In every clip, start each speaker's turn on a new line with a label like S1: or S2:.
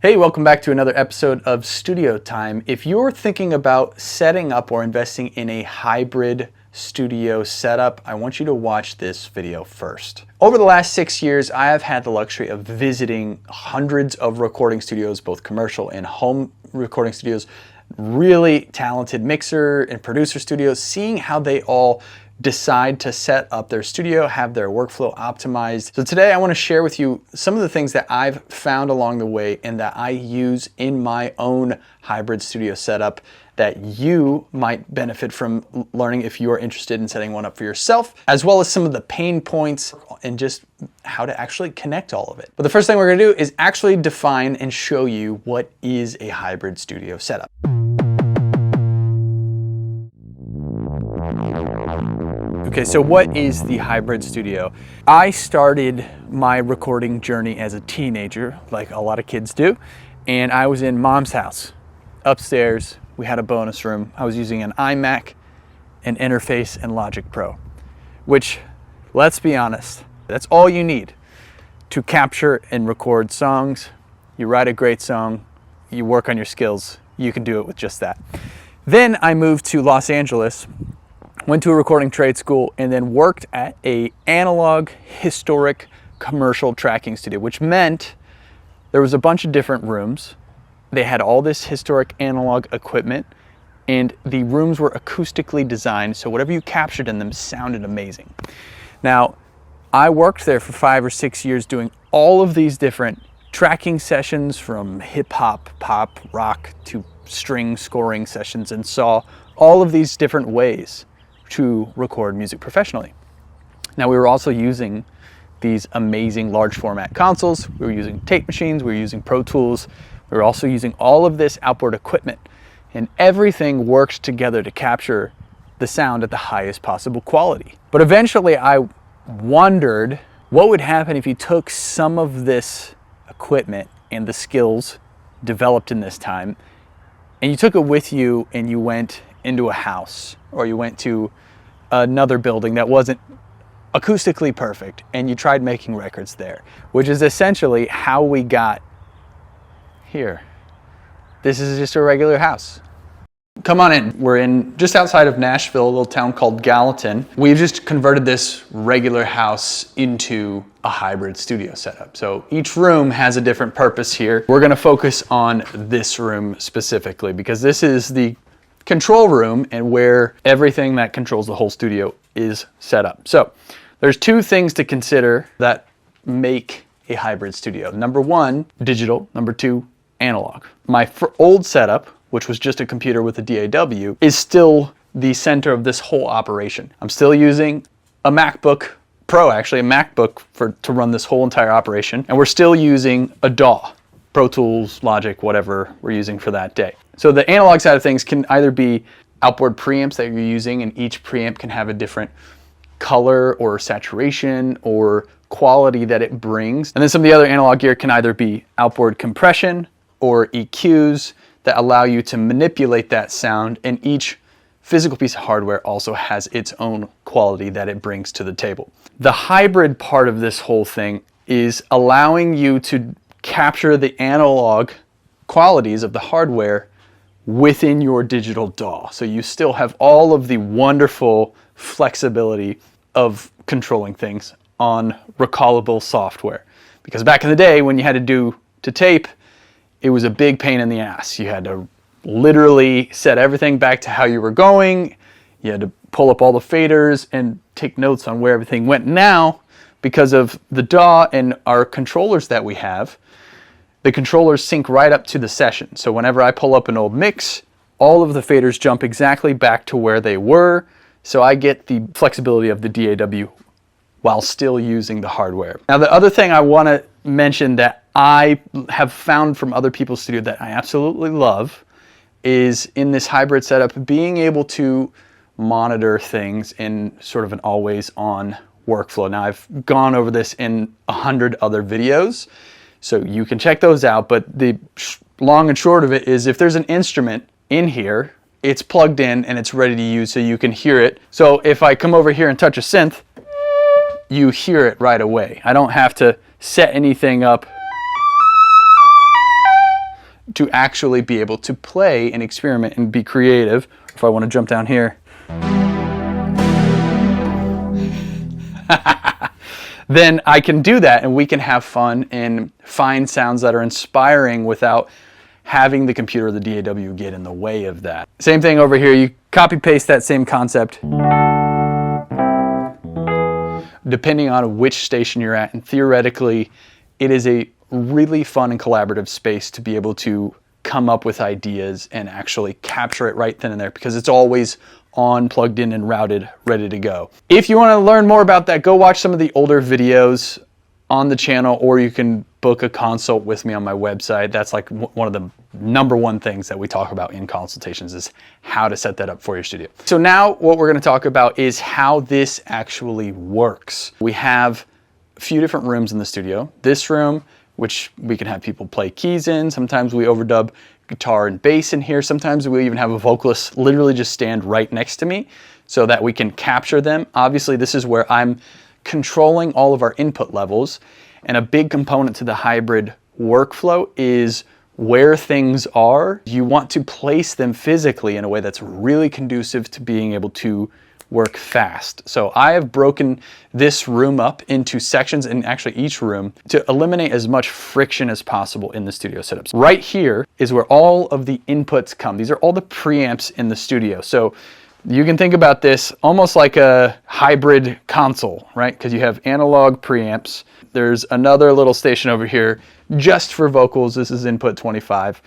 S1: Hey, welcome back to another episode of Studio Time. If you're thinking about setting up or investing in a hybrid studio setup, I want you to watch this video first. Over the last 6 years, I have had the luxury of visiting hundreds of recording studios, both commercial and home recording studios, really talented mixer and producer studios, seeing how they all decide to set up their studio, have their workflow optimized. So today I want to share with you some of the things that I've found along the way and that I use in my own hybrid studio setup that you might benefit from learning if you are interested in setting one up for yourself, as well as some of the pain points and just how to actually connect all of it. But the first thing we're going to do is actually define and show you what is a hybrid studio setup. Okay, so what is the hybrid studio? I started my recording journey as a teenager, like a lot of kids do, and I was in mom's house. Upstairs, we had a bonus room. I was using an iMac, an Interface, and Logic Pro, which, let's be honest, that's all you need to capture and record songs. You write a great song, you work on your skills, you can do it with just that. Then I moved to Los Angeles, went to a recording trade school, and then worked at an analog, historic, commercial tracking studio, which meant there was a bunch of different rooms. They had all this historic analog equipment, and the rooms were acoustically designed, so whatever you captured in them sounded amazing. Now, I worked there for 5 or 6 years doing all of these different tracking sessions, from hip hop, pop, rock, to string scoring sessions, and saw all of these different ways to record music professionally. Now, we were also using these amazing large format consoles. We were using tape machines, we were using Pro Tools. We were also using all of this outboard equipment, and everything worked together to capture the sound at the highest possible quality. But eventually I wondered what would happen if you took some of this equipment and the skills developed in this time, and you took it with you and you went into a house, or you went to another building that wasn't acoustically perfect, and you tried making records there, which is essentially how we got here. This is just a regular house. Come on in. We're in just outside of Nashville, a little town called Gallatin. We've just converted this regular house into a hybrid studio setup. So each room has a different purpose here. We're going to focus on this room specifically because this is the control room and where everything that controls the whole studio is set up. So there's two things to consider that make a hybrid studio. Number one, digital. Number two, analog. My old setup, which was just a computer with a DAW, is still the center of this whole operation. I'm still using a MacBook Pro, actually a MacBook to run this whole entire operation, and we're still using a DAW, Pro Tools, Logic, whatever we're using for that day. So the analog side of things can either be outboard preamps that you're using, and each preamp can have a different color or saturation or quality that it brings. And then some of the other analog gear can either be outboard compression or EQs that allow you to manipulate that sound, and each physical piece of hardware also has its own quality that it brings to the table. The hybrid part of this whole thing is allowing you to capture the analog qualities of the hardware within your digital DAW. So you still have all of the wonderful flexibility of controlling things on recallable software. Because back in the day when you had to do to tape, it was a big pain in the ass. You had to literally set everything back to how you were going. You had to pull up all the faders and take notes on where everything went. Now, because of the DAW and our controllers that we have, the controllers sync right up to the session. So whenever I pull up an old mix, all of the faders jump exactly back to where they were. So I get the flexibility of the DAW while still using the hardware. Now, the other thing I want to mention that I have found from other people's studio that I absolutely love is in this hybrid setup, being able to monitor things in sort of an always on workflow. Now, I've gone over this in 100 other videos, so you can check those out, but the long and short of it is if there's an instrument in here, it's plugged in and it's ready to use, so you can hear it. So if I come over here and touch a synth, you hear it right away. I don't have to set anything up to actually be able to play and experiment and be creative. If I want to jump down here, then I can do that and we can have fun and find sounds that are inspiring without having the computer or the DAW get in the way of that. Same thing over here, you copy paste that same concept depending on which station you're at, and theoretically it is a really fun and collaborative space to be able to come up with ideas and actually capture it right then and there, because it's always on, plugged in and routed, ready to go. If you want to learn more about that, go watch some of the older videos on the channel, or you can book a consult with me on my website. That's like one of the #1 things that we talk about in consultations, is how to set that up for your studio. So now what we're going to talk about is how this actually works. We have a few different rooms in the studio. This room, which we can have people play keys in. Sometimes we overdub guitar and bass in here. Sometimes we even have a vocalist literally just stand right next to me so that we can capture them. Obviously, this is where I'm controlling all of our input levels. And a big component to the hybrid workflow is where things are. You want to place them physically in a way that's really conducive to being able to work fast. So I have broken this room up into sections, in actually each room, to eliminate as much friction as possible in the studio setups. Right here is where all of the inputs come. These are all the preamps in the studio. So you can think about this almost like a hybrid console, right? Because you have analog preamps. There's another little station over here just for vocals. This is input 25.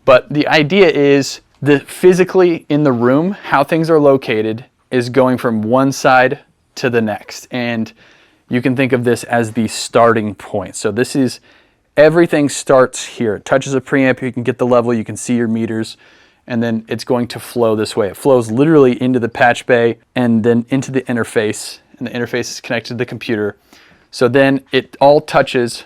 S1: But the idea is that physically in the room, how things are located is going from one side to the next. And you can think of this as the starting point. So this is, everything starts here. It touches a preamp, you can get the level, you can see your meters, and then it's going to flow this way. It flows literally into the patch bay and then into the interface, and the interface is connected to the computer. So then it all touches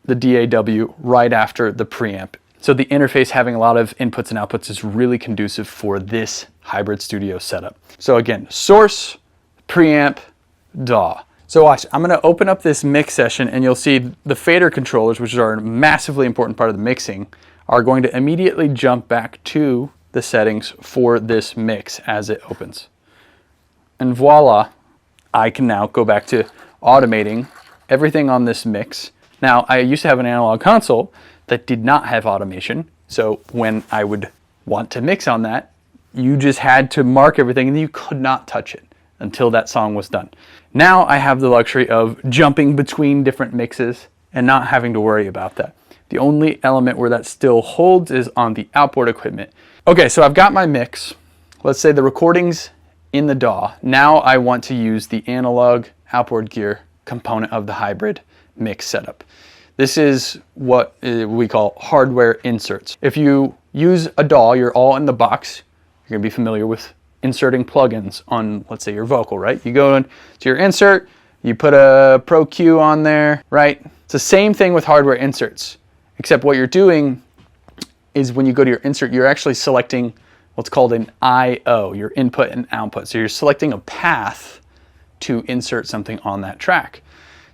S1: the DAW right after the preamp. So the interface having a lot of inputs and outputs is really conducive for this hybrid studio setup. So again, source, preamp, DAW. So watch, I'm gonna open up this mix session and you'll see the fader controllers, which are a massively important part of the mixing, are going to immediately jump back to the settings for this mix as it opens. And voila, I can now go back to automating everything on this mix. Now, I used to have an analog console that did not have automation. So when I would want to mix on that, you just had to mark everything and you could not touch it until that song was done. Now I have the luxury of jumping between different mixes and not having to worry about that. The only element where that still holds is on the outboard equipment. Okay, so I've got my mix. Let's say the recording's in the DAW. Now I want to use the analog outboard gear component of the hybrid mix setup. This is what we call hardware inserts. If you use a DAW, you're all in the box. You're gonna be familiar with inserting plugins on, let's say, your vocal, right? You go into your insert, you put a Pro Q on there, right? It's the same thing with hardware inserts, except what you're doing is when you go to your insert, you're actually selecting what's called an I/O, your input and output. So you're selecting a path to insert something on that track.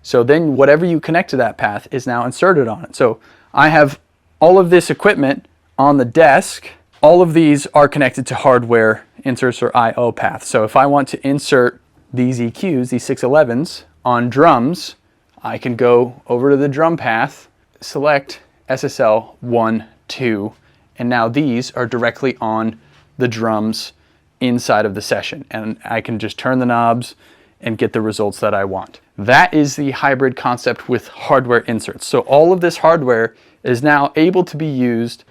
S1: So then whatever you connect to that path is now inserted on it. So I have all of this equipment on the desk. All of these are connected to hardware inserts or I/O paths. So if I want to insert these EQs, these 611s on drums, I can go over to the drum path, select SSL 1, 2, and now these are directly on the drums inside of the session. And I can just turn the knobs and get the results that I want. That is the hybrid concept with hardware inserts. So all of this hardware is now able to be used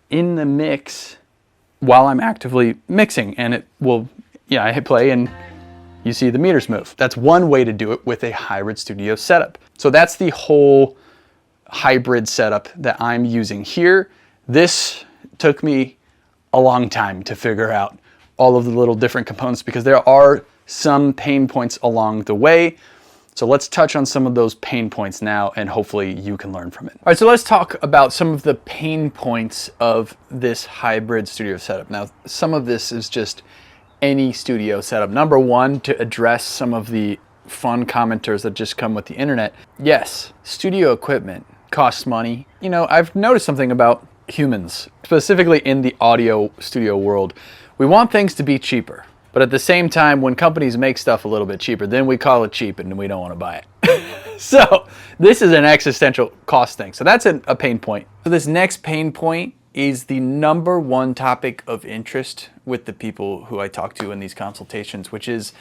S1: in the mix while I'm actively mixing, and it will, yeah, I hit play and you see the meters move. That's one way to do it with a hybrid studio setup. So that's the whole hybrid setup that I'm using here. This took me a long time to figure out all of the little different components because there are some pain points along the way. So let's touch on some of those pain points now and hopefully you can learn from it. All right, so let's talk about some of the pain points of this hybrid studio setup. Now, some of this is just any studio setup. Number one, to address some of the fun commenters that just come with the internet. Yes, studio equipment costs money. You know, I've noticed something about humans, specifically in the audio studio world, we want things to be cheaper. But at the same time, when companies make stuff a little bit cheaper, then we call it cheap and we don't want to buy it. So this is an existential cost thing. So that's a pain point. So this next pain point is the number one topic of interest with the people who I talk to in these consultations, which is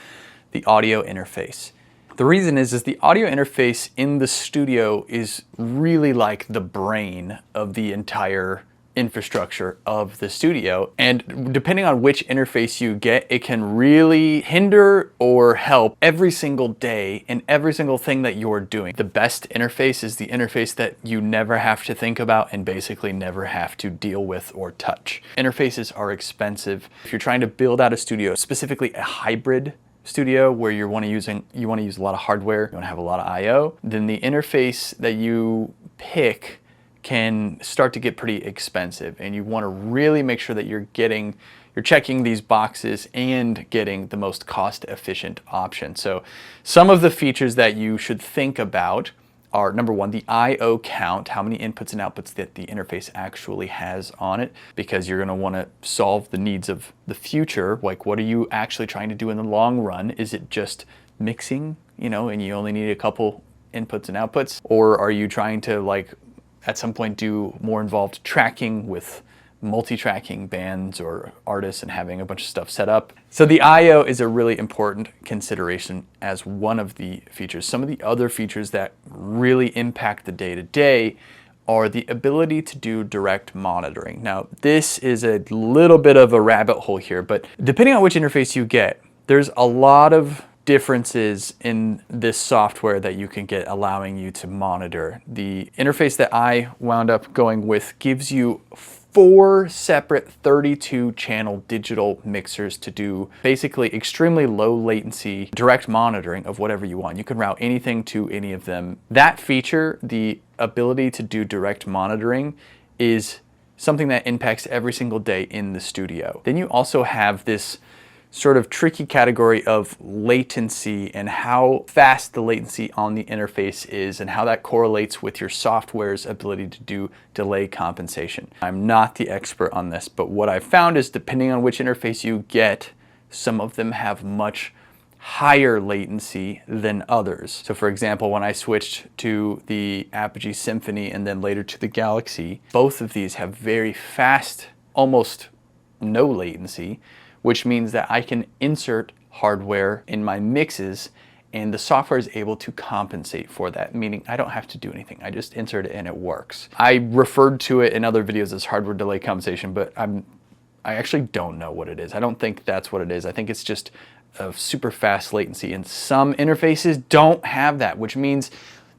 S1: the audio interface. The reason is the audio interface in the studio is really like the brain of the entire infrastructure of the studio. And depending on which interface you get, it can really hinder or help every single day in every single thing that you're doing. The best interface is the interface that you never have to think about and basically never have to deal with or touch. Interfaces are expensive. If you're trying to build out a studio, specifically a hybrid studio where you want to use a lot of hardware, you want to have a lot of I/O, then the interface that you pick can start to get pretty expensive, and you want to really make sure that you're checking these boxes and getting the most cost-efficient option. So some of the features that you should think about are, number one, the I/O count, how many inputs and outputs that the interface actually has on it, because you're going to want to solve the needs of the future. Like, what are you actually trying to do in the long run? Is it just mixing, and you only need a couple inputs and outputs? Or are you trying to, like, at some point do more involved tracking with multi-tracking bands or artists and having a bunch of stuff set up? So the I/O is a really important consideration as one of the features. Some of the other features that really impact the day-to-day are the ability to do direct monitoring. Now, this is a little bit of a rabbit hole here, but depending on which interface you get, there's a lot of differences in this software that you can get allowing you to monitor. The interface that I wound up going with gives you 4 separate 32 channel digital mixers to do basically extremely low latency direct monitoring of whatever you want. You can route anything to any of them. That feature, the ability to do direct monitoring, is something that impacts every single day in the studio. Then you also have this sort of tricky category of latency and how fast the latency on the interface is and how that correlates with your software's ability to do delay compensation. I'm not the expert on this, but what I've found is depending on which interface you get, some of them have much higher latency than others. So for example, when I switched to the Apogee Symphony and then later to the Galaxy, both of these have very fast, almost no latency, which means that I can insert hardware in my mixes and the software is able to compensate for that, meaning I don't have to do anything. I just insert it and it works. I referred to it in other videos as hardware delay compensation, but I actually don't know what it is. I don't think that's what it is. I think it's just a super fast latency, and some interfaces don't have that, which means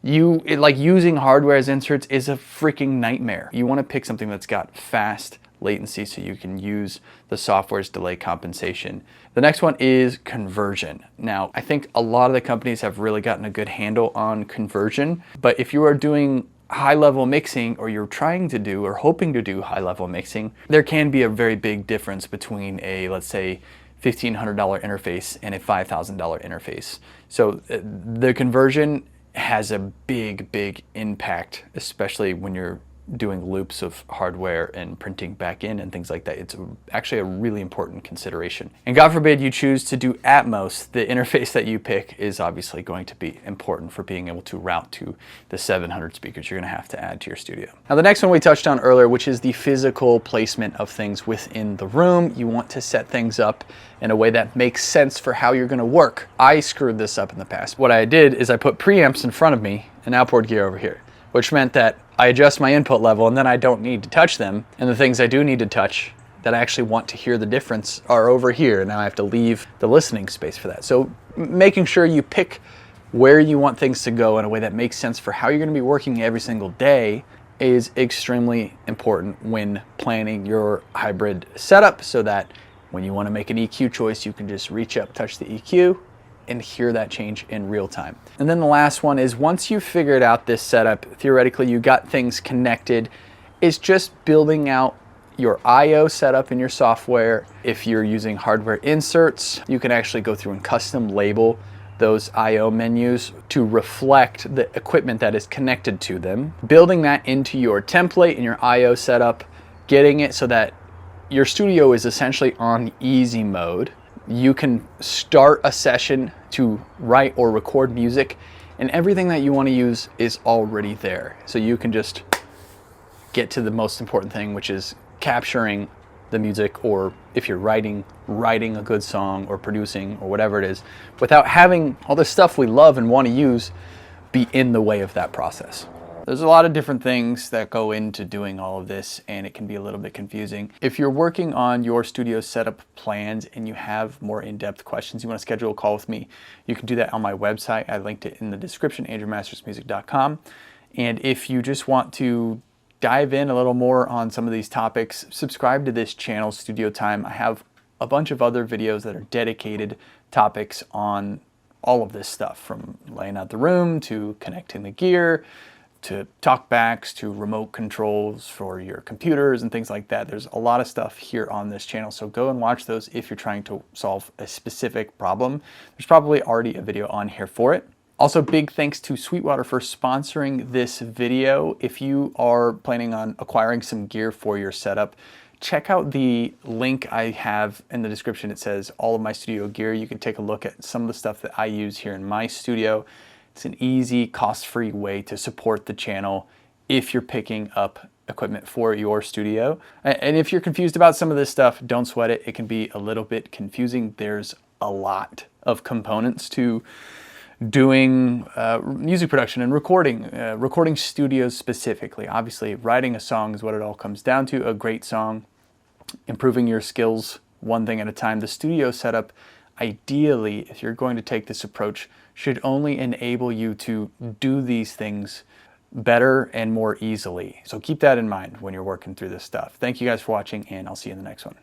S1: like using hardware as inserts is a freaking nightmare. You want to pick something that's got fast latency so you can use the software's delay compensation. The next one is conversion. Now, I think a lot of the companies have really gotten a good handle on conversion, but if you are doing high-level mixing, or you're trying to do or hoping to do high-level mixing, there can be a very big difference between a, let's say, $1,500 interface and a $5,000 interface. So the conversion has a big impact, especially when you're doing loops of hardware and printing back in and things like that. It's actually a really important consideration. And God forbid you choose to do Atmos, the interface that you pick is obviously going to be important for being able to route to the 700 speakers you're going to have to add to your studio. Now the next one we touched on earlier, which is the physical placement of things within the room. You want to set things up in a way that makes sense for how you're going to work. I screwed this up in the past. What I did is I put preamps in front of me and outboard gear over here, which meant that I adjust my input level and then I don't need to touch them. And the things I do need to touch that I actually want to hear the difference are over here. Now I have to leave the listening space for that. So making sure you pick where you want things to go in a way that makes sense for how you're going to be working every single day is extremely important when planning your hybrid setup, so that when you want to make an EQ choice, you can just reach up, touch the EQ, and hear that change in real time. And then the last one is, once you've figured out this setup, theoretically you got things connected, is just building out your I/O setup in your software. If you're using hardware inserts, you can actually go through and custom label those I/O menus to reflect the equipment that is connected to them. Building that into your template and your I/O setup getting it so that your studio is essentially on easy mode. You can start a session to write or record music, and everything that you want to use is already there. So you can just get to the most important thing, which is capturing the music, or if you're writing a good song or producing or whatever it is, without having all this stuff we love and want to use be in the way of that process. There's a lot of different things that go into doing all of this, and it can be a little bit confusing. If you're working on your studio setup plans and you have more in-depth questions, you want to schedule a call with me, you can do that on my website. I linked it in the description, andrewmastersmusic.com. And if you just want to dive in a little more on some of these topics, subscribe to this channel, Studio Time. I have a bunch of other videos that are dedicated topics on all of this stuff, from laying out the room to connecting the gear, to talkbacks, to remote controls for your computers and things like that. There's a lot of stuff here on this channel, so go and watch those if you're trying to solve a specific problem. There's probably already a video on here for it. Also, big thanks to Sweetwater for sponsoring this video. If you are planning on acquiring some gear for your setup, check out the link I have in the description. It says all of my studio gear. You can take a look at some of the stuff that I use here in my studio. It's an easy, cost-free way to support the channel if you're picking up equipment for your studio. And if you're confused about some of this stuff, don't sweat it. It can be a little bit confusing. There's a lot of components to doing music production and recording studios specifically. Obviously, writing a song is what it all comes down to, a great song, improving your skills one thing at a time. The studio setup, ideally, if you're going to take this approach, should only enable you to do these things better and more easily. So keep that in mind when you're working through this stuff. Thank you guys for watching, and I'll see you in the next one.